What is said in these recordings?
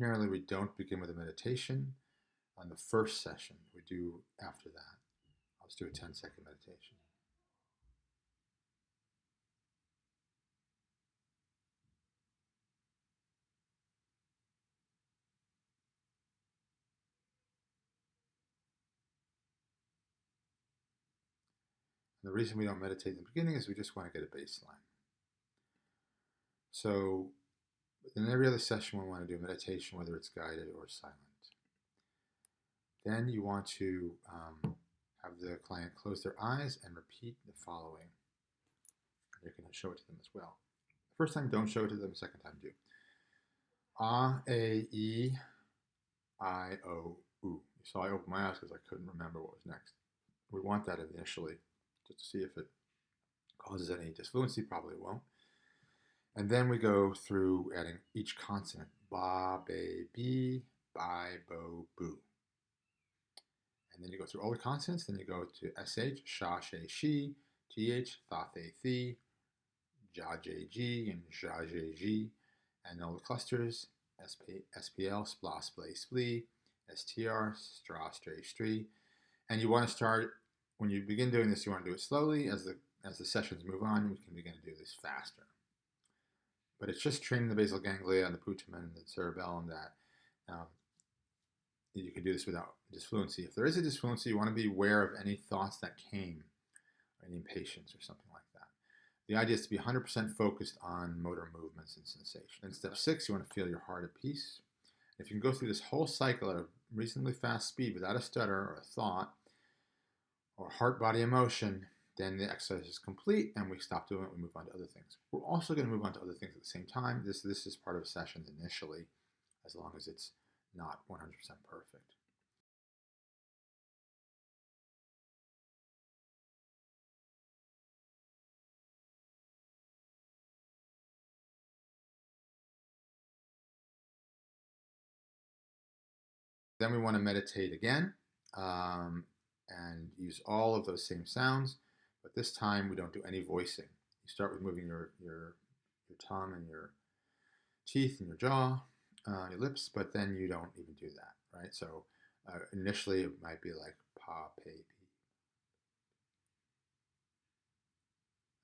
Ordinarily, we don't begin with a meditation on the first session. We do after that. Let's do a 10-second meditation. And the reason we don't meditate in the beginning is we just want to get a baseline. So in every other session, we want to do a meditation, whether it's guided or silent. Then you want to have the client close their eyes and repeat the following. You can show it to them as well. The first time, don't show it to them. The second time, do. Ah, A, E, I, O, U. You saw I opened my eyes because I couldn't remember what was next. We want that initially, just to see if it causes any disfluency. Probably won't. And then we go through adding each consonant. Ba, be, bi, bo, boo. And then you go through all the consonants. Then you go to SH, sha, she, she, TH, tha, the, the, ja, j, g, and ja, j, g. And all the clusters, SPL, spla, splay, splee, STR, stra, stray, stree. And you want to start, when you begin doing this, you want to do it slowly. As the sessions move on, we can begin to do this faster. But it's just training the basal ganglia and the putamen and the cerebellum that you can do this without disfluency. If there is a disfluency, you want to be aware of any thoughts that came, or any impatience or something like that. The idea is to be 100% focused on motor movements and sensation. In step 6, you want to feel your heart at peace. If you can go through this whole cycle at a reasonably fast speed without a stutter or a thought or heart-body emotion, then the exercise is complete and we stop doing it. We move on to other things. We're also going to move on to other things at the same time. This is part of sessions initially, as long as it's not 100% perfect. Then we want to meditate again and use all of those same sounds, but this time we don't do any voicing. You start with moving your tongue and your teeth and your jaw, your lips, but then you don't even do that, right? So initially it might be like pa, pe, pi.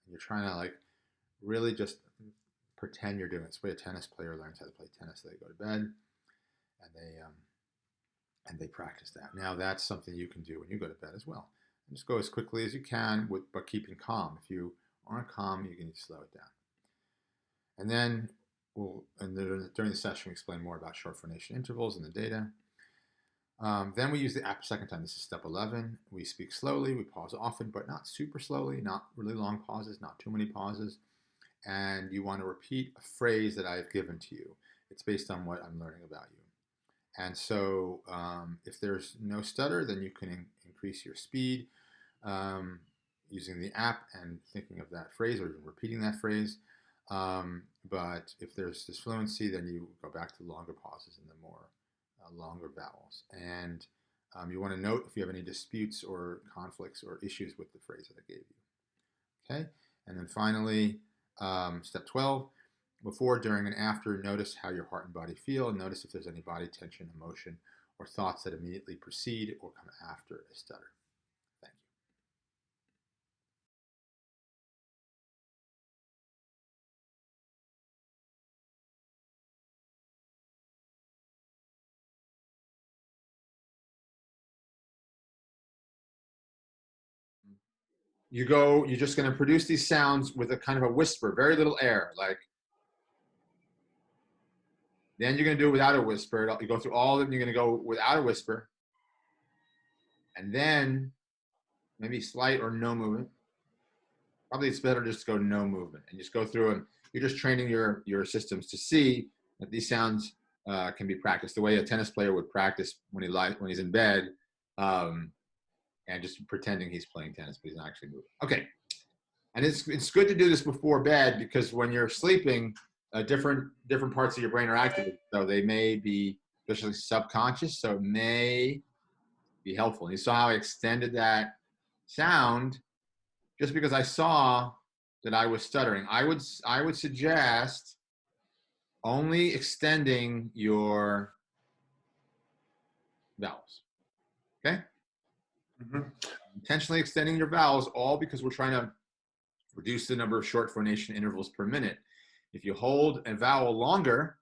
And you're trying to like really just pretend you're doing it. It's the way a tennis player learns how to play tennis. They go to bed and they practice that. Now that's something you can do when you go to bed as well. And just go as quickly as you can, but keeping calm. If you aren't calm, you can slow it down. And then during the session, we explain more about short phonation intervals and the data. Then we use the app a second time. This is step 11. We speak slowly. We pause often, but not super slowly, not really long pauses, not too many pauses. And you want to repeat a phrase that I've given to you. It's based on what I'm learning about you. And so if there's no stutter, then you can increase your speed using the app and thinking of that phrase or even repeating that phrase. But if there's disfluency, then you go back to longer pauses and the more longer vowels. And you want to note if you have any disputes or conflicts or issues with the phrase that I gave you. Okay? And then finally, step 12. Before, during, and after, notice how your heart and body feel, and notice if there's any body tension, emotion, or thoughts that immediately precede or come after a stutter. Thank you. You're just going to produce these sounds with a kind of a whisper, very little air, like. Then you're going to do it without a whisper. You go through all of them, you're going to go without a whisper. And then maybe slight or no movement. Probably it's better just to go no movement and just go through and you're just training your systems to see that these sounds can be practiced the way a tennis player would practice when he's in bed and just pretending he's playing tennis, but he's not actually moving. Okay. And it's good to do this before bed because when you're sleeping, different parts of your brain are activated. So they may be especially subconscious, so it may be helpful. And you saw how I extended that sound just because I saw that I was stuttering. I would suggest only extending your vowels. Okay? Mhm. Intentionally extending your vowels, all because we're trying to reduce the number of short phonation intervals per minute. If you hold a vowel longer,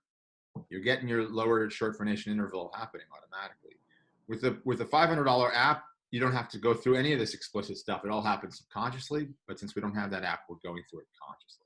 you're getting your lower short phonation interval happening automatically. With the $500 app, you don't have to go through any of this explicit stuff. It all happens subconsciously. But since we don't have that app, we're going through it consciously.